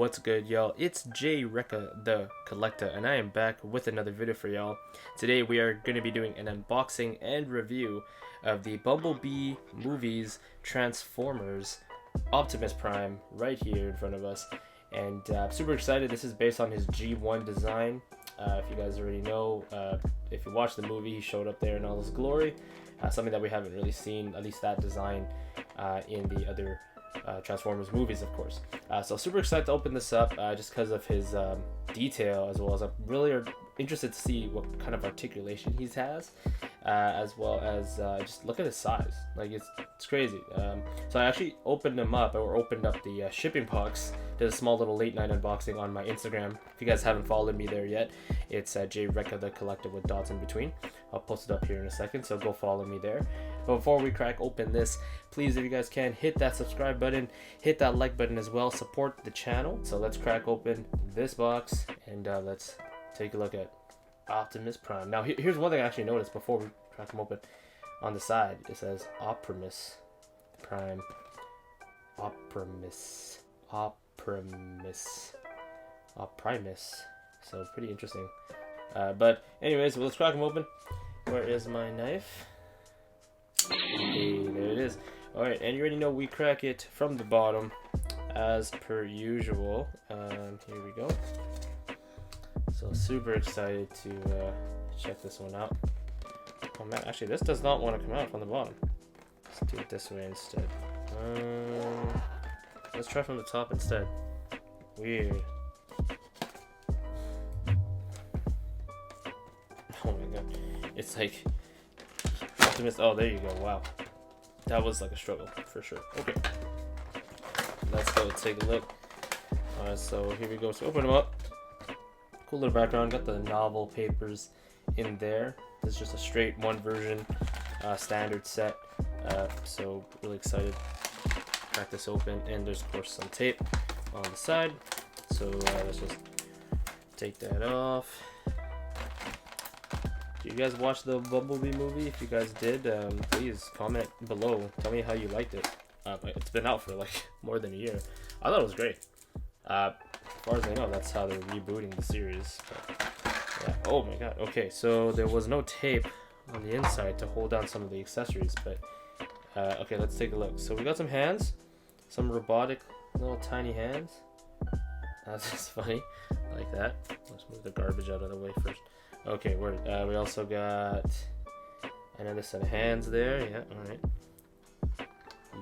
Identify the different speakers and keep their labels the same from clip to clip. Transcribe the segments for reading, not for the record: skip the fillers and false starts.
Speaker 1: What's good, y'all? It's Jwreckuuh The Collectuuh, and I am back with another video for y'all. Today we are going to be doing an unboxing and review of the BumbleBee Movie's Transformers Optimus Prime right here in front of us. And I'm super excited. This is based on his G1 design. If you guys already know, if you watched the movie, he showed up there in all his glory. Something that we haven't really seen, at least that design, in the other Transformers movies, of course. So super excited to open this up just because of his detail, as well as I'm really interested to see what kind of articulation he has, as well as just look at his size. Like it's crazy. So I actually opened up the shipping box. Did a small little late night unboxing on my Instagram. If you guys haven't followed me there yet, it's Jwreckuuh The Collectuuh with dots in between. I'll post it up here in a second, so go follow me there. But before we crack open this, please, if you guys can, hit that subscribe button, hit that like button as well, support the channel. So let's crack open this box and let's take a look at Optimus Prime. Now here's one thing I actually noticed before we crack them open. On the side it says Optimus Prime. Primus. So pretty interesting. But anyways, let's crack them open. Where is my knife? Hey, there it is. Alright, and you already know we crack it from the bottom as per usual. Here we go. So super excited to check this one out. Oh man, actually this does not want to come out from the bottom. Let's do it this way instead. Let's try from the top instead. Weird. Oh my god. It's like Optimus. Oh, there you go. Wow. That was like a struggle for sure. Okay. Let's go take a look. Alright, so here we go. So open them up. Cool little background. Got the novel papers in there. This is just a straight one version standard set. So really excited to crack this open. And there's of course some tape on the side. So let's just take that off. Did you guys watch the BumbleBee movie? If you guys did, please comment below. Tell me how you liked it. It's been out for like more than a year. I thought it was great. As far as I know, that's how they're rebooting the series. But, yeah. Oh my god. Okay, so there was no tape on the inside to hold down some of the accessories, but okay, let's take a look. So we got some hands, some robotic little tiny hands. That's just funny, like that. Let's move the garbage out of the way first. Okay, we also got another set of hands there. Yeah, all right.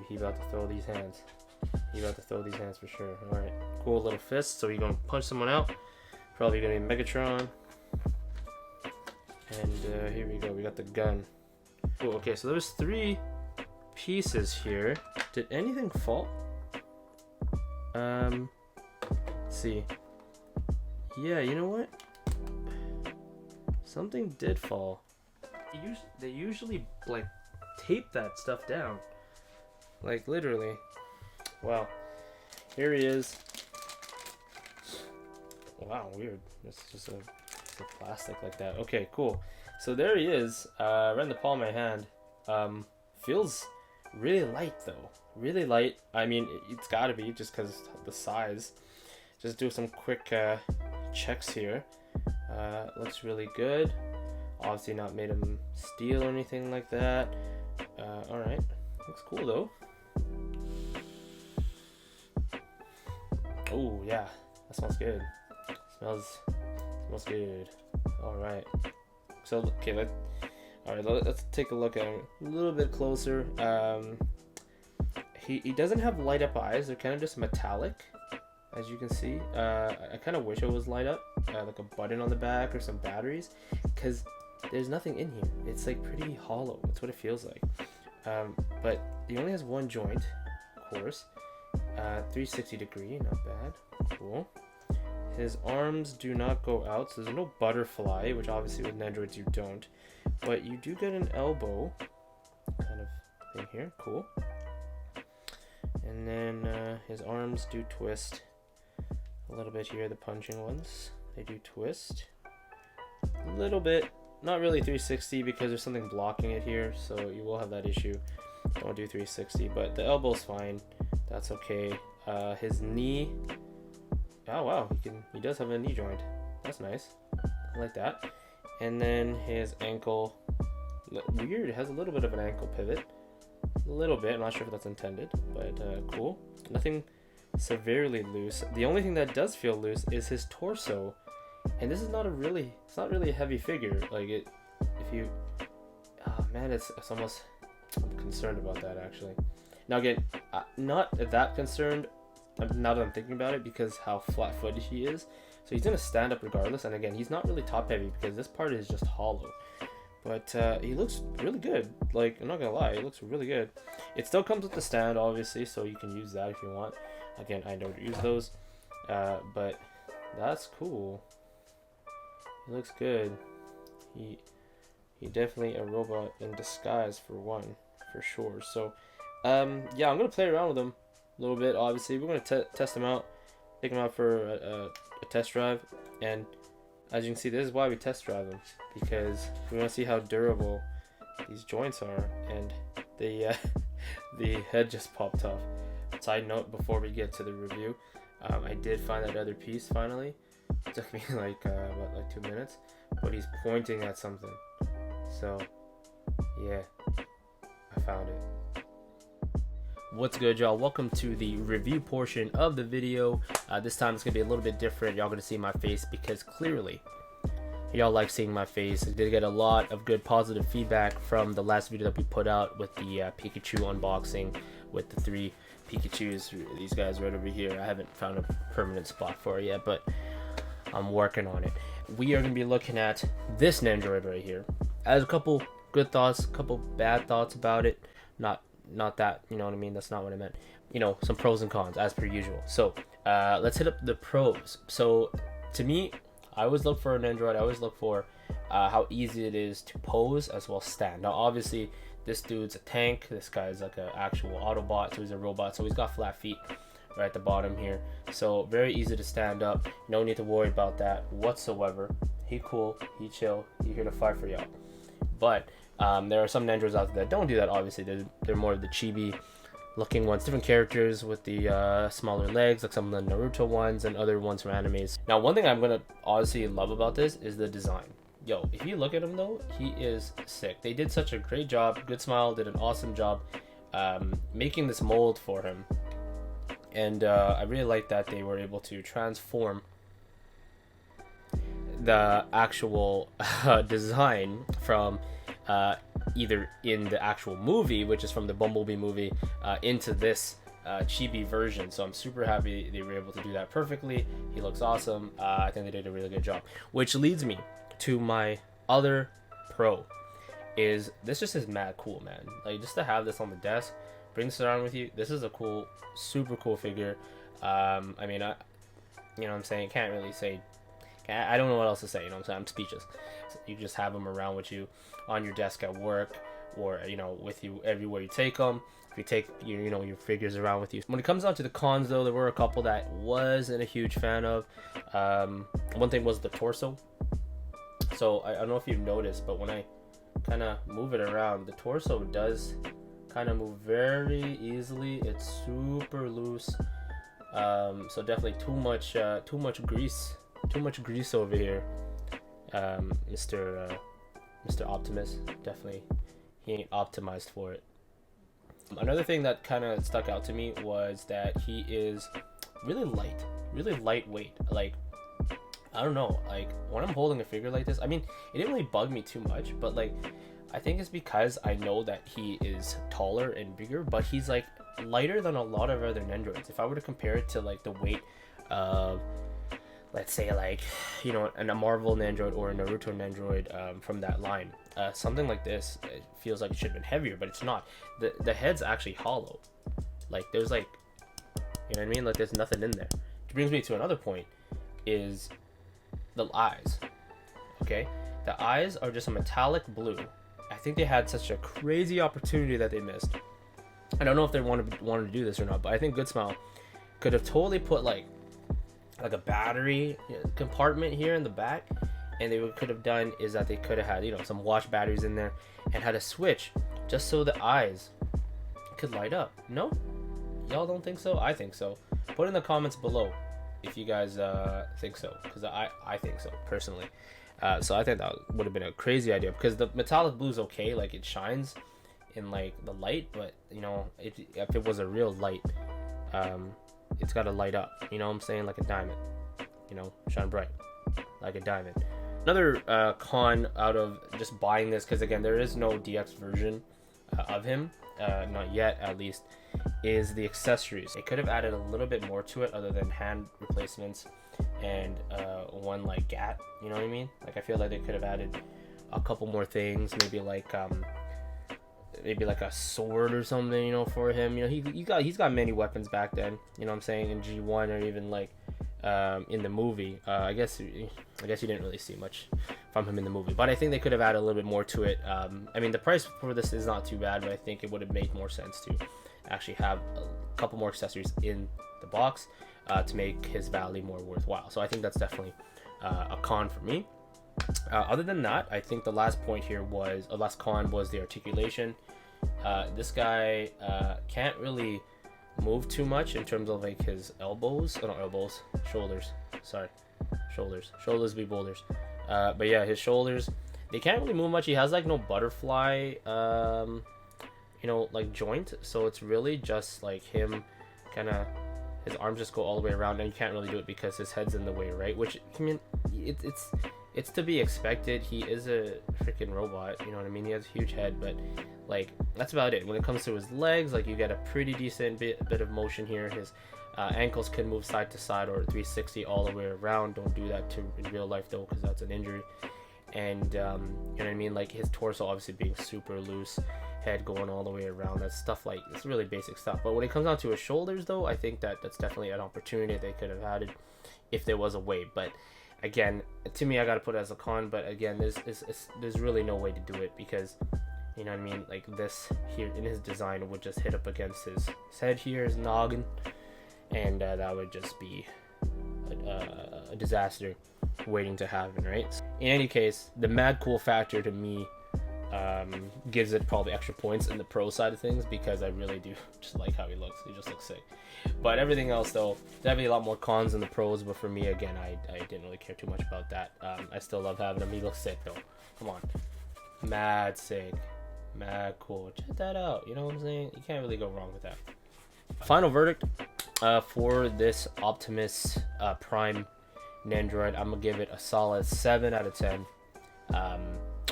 Speaker 1: He about to throw these hands. He about to throw these hands for sure. All right, cool little fist. So you're gonna punch someone out. Probably gonna be Megatron. And here we go. We got the gun. Cool. Okay, so there's 3 pieces here. Did anything fall? Let's see. Yeah, you know what? Something did fall. They usually like tape that stuff down. Like literally. Wow. Here he is. Wow, weird. It's just a plastic like that. Okay, cool. So there he is, right in the palm of my hand. Feels really light though. Really light. I mean, it's gotta be just because the size. Just do some quick checks here. Looks really good. Obviously not made of steel or anything like that. Alright. Looks cool though. Oh yeah, that smells good. Smells good. Alright. So okay, let's take a look at him a little bit closer. He doesn't have light up eyes. They're kind of just metallic, as you can see. I kind of wish it was light up, like a button on the back or some batteries, because there's nothing in here. It's like pretty hollow. That's what it feels like. But he only has one joint, of course. 360 degree, not bad. Cool. His arms do not go out, so there's no butterfly, which obviously with Nendoroids you don't. But you do get an elbow kind of thing here. Cool. And then his arms do twist a little bit here. The punching ones, they do twist a little bit. Not really 360 because there's something blocking it here, so you will have that issue. Don't do 360, but the elbow's fine. That's okay. His knee Oh wow, he does have a knee joint. That's nice. I like that. And then his ankle, weird, it has a little bit of an ankle pivot. A little bit, I'm not sure if that's intended, but cool. Nothing severely loose. The only thing that does feel loose is his torso. And this is not it's not really a heavy figure. Like if you, oh man, it's almost, I'm concerned about that actually. Now again, not that concerned now that I'm thinking about it because how flat-footed he is. So he's gonna stand up regardless. And again, he's not really top heavy because this part is just hollow. But he looks really good. Like, I'm not gonna lie, he looks really good. It still comes with the stand, obviously, so you can use that if you want. Again, I don't use those, but that's cool. He looks good. He definitely a robot in disguise for one, for sure. So, yeah, I'm gonna play around with him a little bit. Obviously, we're gonna test him out, take him out for a test drive, and as you can see, this is why we test drive them, because we want to see how durable these joints are. And the head just popped off. Side note, before we get to the review, I did find that other piece finally. It took me like 2 minutes, but he's pointing at something. So yeah, I found it. What's good, y'all? Welcome to the review portion of the video. This time it's gonna be a little bit different. Y'all gonna see my face because clearly y'all like seeing my face. I did get a lot of good positive feedback from the last video that we put out with the Pikachu unboxing with the 3 Pikachus. These guys right over here. I haven't found a permanent spot for it yet, but I'm working on it. We are gonna be looking at this Nendoroid right here. I have a couple good thoughts, a couple bad thoughts about it. Not that, you know what I mean, that's not what I meant. You know, some pros and cons as per usual. So let's hit up the pros. So to me, I always look for a Nendoroid. I always look for how easy it is to pose as well as stand. Now obviously this dude's a tank. This guy's like an actual Autobot, so he's a robot, so he's got flat feet right at the bottom here, so very easy to stand up. No need to worry about that whatsoever. He cool, he chill, he here to fight for y'all. But there are some Nendoroids out there that don't do that. Obviously they're more of the chibi looking ones, different characters with the smaller legs, like some of the Naruto ones and other ones from animes. Now one thing I'm gonna honestly love about this is the design. Yo, if you look at him though, he is sick. They did such a great job. Good Smile did an awesome job making this mold for him. And I really like that they were able to transform the actual design from either in the actual movie, which is from the BumbleBee movie, into this chibi version. So I'm super happy they were able to do that perfectly. He looks awesome. I think they did a really good job. Which leads me to my other pro. Is this just is mad cool, man. Like, just to have this on the desk, bring this around with you. This is a cool, super cool figure. I mean, you know what I'm saying? Can't really say. I don't know what else to say. You know what I'm saying? I'm speechless. So you just have them around with you on your desk at work, or you know, with you everywhere you take them. If you take you know, your figures around with you. When it comes down to the cons, though, there were a couple that wasn't a huge fan of. One thing was the torso. So I don't know if you've noticed, but when I kind of move it around, the torso does kind of move very easily. It's super loose. So definitely too much grease over here. Mr. Optimus, definitely he ain't optimized for it. Another thing that kind of stuck out to me was that he is really lightweight. Like, I don't know, like when I'm holding a figure like this, I mean, it didn't really bug me too much, but like I think it's because I know that he is taller and bigger, but he's like lighter than a lot of other Nendoroids. If I were to compare it to like the weight of, let's say, like, you know, a Marvel Nendoroid or a Naruto Nendoroid from that line, something like this, it feels like it should have been heavier, but it's not. The head's actually hollow. Like, there's like, you know what I mean? Like, there's nothing in there. Which brings me to another point, is the eyes. Okay, the eyes are just a metallic blue. I think they had such a crazy opportunity that they missed. I don't know if they wanted to do this or not, but I think Good Smile could have totally put like a battery compartment here in the back, and they could have done is that they could have had, you know, some wash batteries in there and had a switch just so the eyes could light up. No, y'all don't think so? I think so. Put in the comments below. if you guys think so, because I think so personally. So I think that would have been a crazy idea, because the metallic blue is okay, like it shines in like the light, but you know, if it was a real light, it's got to light up, you know what I'm saying, like a diamond, you know, shine bright like a diamond. Another con out of just buying this, because again there is no DX version of him, not yet at least, is the accessories. It could have added a little bit more to it other than hand replacements and one like gat, you know what I mean? Like I feel like they could have added a couple more things, maybe like a sword or something, you know, for him. You know, he's got many weapons back then, you know what I'm saying, in G1, or even like in the movie. I guess you didn't really see much from him in the movie, but I think they could have added a little bit more to it. I mean, the price for this is not too bad, but I think it would have made more sense to actually have a couple more accessories in the box to make his value more worthwhile. So I think that's definitely a con for me. Other than that, I think the last point here was, last con was the articulation. This guy can't really move too much in terms of like his elbows, not elbows, shoulders, sorry, shoulders be boulders, but yeah, his shoulders, they can't really move much. He has like no butterfly you know, like joint, so it's really just like him kind of, his arms just go all the way around, and you can't really do it because his head's in the way, right? Which, I mean, it's to be expected. He is a freaking robot, you know what I mean? He has a huge head, but like that's about it. When it comes to his legs, like you get a pretty decent bit of motion here. His ankles can move side to side or 360 all the way around. Don't do that in real life though, because that's an injury. And you know what I mean, like his torso obviously being super loose, head going all the way around, that's stuff like, it's really basic stuff. But when it comes down to his shoulders though, I think that's definitely an opportunity they could have added if there was a way. But again, to me, I gotta put it as a con. But again, there's really no way to do it, because you know what I mean, like this here in his design would just hit up against his head here, his noggin, and that would just be a disaster waiting to happen, right? In any case, the mad cool factor to me gives it probably extra points in the pro side of things, because I really do just like how he looks. He just looks sick. But everything else though, definitely a lot more cons in the pros. But for me, again, I didn't really care too much about that. I still love having him. He looks sick though. Come on, mad sick, mad cool. Check that out. You know what I'm saying? You can't really go wrong with that. Final verdict for this Optimus Prime Nendoroid, I'm gonna give it a solid 7 out of 10.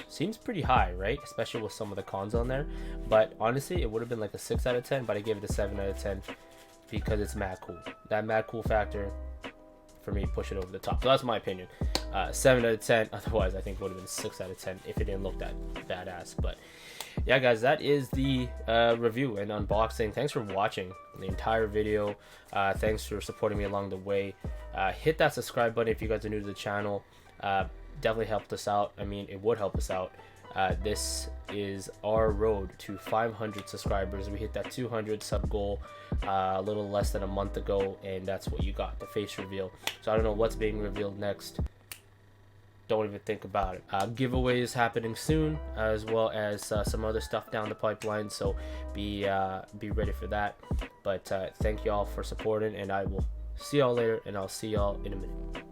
Speaker 1: Seems pretty high, right? Especially with some of the cons on there. But honestly, it would have been like a 6 out of 10, but I gave it a 7 out of 10 because it's mad cool. That mad cool factor for me push it over the top. So that's my opinion. 7 out of 10. Otherwise, I think it would have been 6 out of 10 if it didn't look that badass. But yeah, guys, that is the review and unboxing. Thanks for watching the entire video. Thanks for supporting me along the way. Hit that subscribe button if you guys are new to the channel. Definitely helped us out. I mean, it would help us out. This is our road to 500 subscribers. We hit that 200 sub goal a little less than a month ago, and that's what you got, the face reveal. So I don't know what's being revealed next. Don't even think about it. Giveaways happening soon, as well as some other stuff down the pipeline, so be ready for that. But thank you all for supporting, and I will see y'all later, and I'll see y'all in a minute.